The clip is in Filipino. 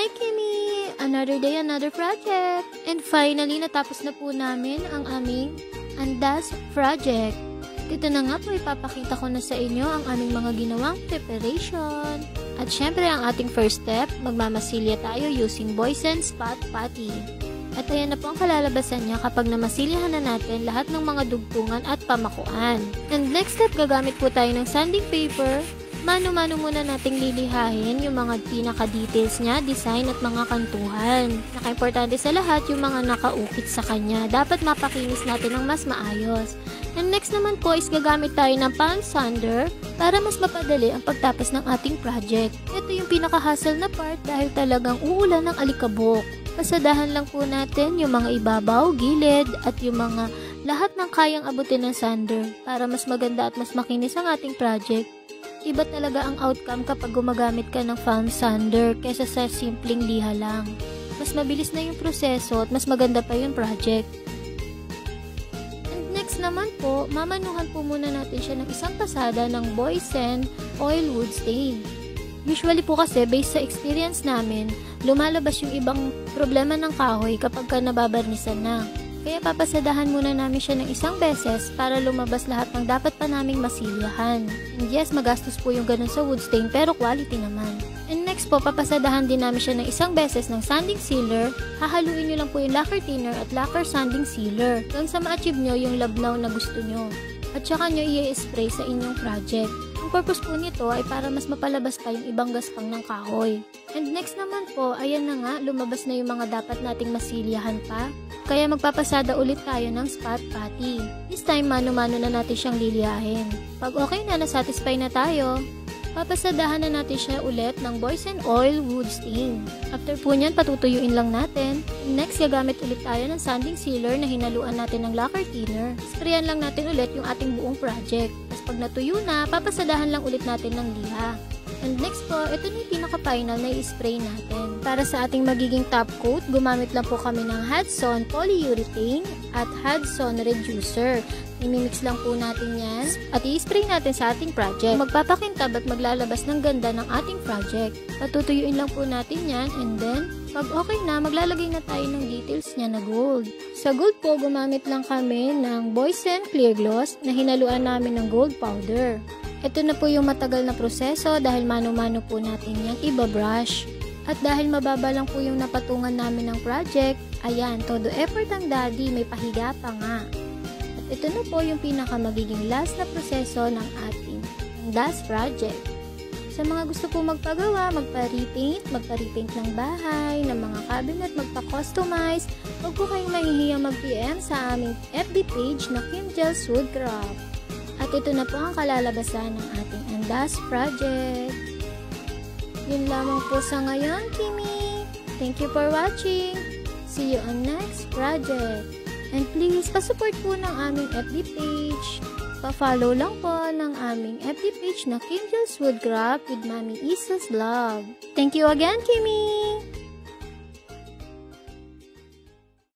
Hi, Kimi! Another day, another project! And finally, natapos na po namin ang aming Andas project. Dito na nga po, ipapakita ko na sa inyo ang aming mga ginawang preparation. At syempre, ang ating first step, magmamasilya tayo using Boysen Spot Putty. At ayan na po ang kalalabasan niya kapag namasilyahan na natin lahat ng mga dugtungan at pamakuan. And next step, gagamit po tayo ng sanding paper. Mano-mano muna nating lilihahin yung mga pinaka-details niya, design at mga kantuhan. Naka-importante sa lahat yung mga nakaukit sa kanya. Dapat mapakinis natin ng mas maayos. And next naman po is gagamit tayo ng palm sander para mas mapadali ang pagtapos ng ating project. Ito yung pinaka-hassle na part dahil talagang uulan ng alikabok. Pasadahan lang po natin yung mga ibabaw, gilid at yung mga lahat ng kayang abutin ng sander para mas maganda at mas makinis ang ating project. Iba talaga ang outcome kapag gumagamit ka ng palm sander kaysa sa simpleng liha lang. Mas mabilis na yung proseso at mas maganda pa yung project. And next naman po, mamanuhan po muna natin siya ng isang pasada ng Boysen Oil Wood Stain. Usually po kasi, based sa experience namin, lumalabas yung ibang problema ng kahoy kapag ka nababarnisan na. Kaya papasadahan muna namin siya ng isang beses para lumabas lahat ng dapat pa naming masilyahan. And yes, magastos po yung ganun sa wood stain pero quality naman. And next po, papasadahan din namin siya ng isang beses ng sanding sealer. Hahaluin nyo lang po yung lacquer thinner at lacquer sanding sealer hanggang sa ma-achieve nyo yung labnaw na gusto nyo. At saka nyo i-spray sa inyong project. Ang purpose po nito ay para mas mapalabas pa yung ibang gaspang ng kahoy. And next naman po, ayan na nga, lumabas na yung mga dapat nating masilyahan pa. Kaya magpapasada ulit tayo ng spot putty. This time, mano-mano na natin siyang liliyahin. Pag okay na, nasatisfy na tayo, papasadahan na natin siya ulit ng Boysen Oil Wood Stain. After po nyan, patutuyuin lang natin. Next, gagamit ulit tayo ng sanding sealer na hinaluan natin ng lacquer thinner. Sprayan lang natin ulit yung ating buong project. Tapos pag natuyo na, papasadahan lang ulit natin ng liha. And next po, ito na yung pinaka-final na i-spray natin. Para sa ating magiging top coat, gumamit lang po kami ng Hudson Polyurethane at Hudson Reducer. Imimix lang po natin yan at i-spray natin sa ating project. Magpapakintab at maglalabas ng ganda ng ating project. Patutuyuin lang po natin yan and then, pag okay na, maglalagay na tayo ng details niya na gold. Sa gold po, gumamit lang kami ng Boysen Clear Gloss na hinaluan namin ng gold powder. Ito na po yung matagal na proseso dahil mano-mano po natin yung iba-brush. At dahil mababa lang po yung napatungan namin ng project, ayan, todo effort ang daddy, may pahiga pa nga. At ito na po yung pinaka magiging last na proseso ng ating last project. Sa mga gusto po magpagawa, magpa-repaint ng bahay, ng mga cabinet, magpa-customize, huwag po kayong mahihiyang mag-PM sa aming FB page na Kim Gels Woodcraft. At ito na po ang kalalabasan ng ating Andas project. Yun lamang po sa ngayon, Kimi. Thank you for watching. See you on next project. And please, pasupport po ng aming FB page. Pa-follow lang po ng aming FB page na Kim Gels Woodcraft with Mami Isa's Vlog. Thank you again, Kimi!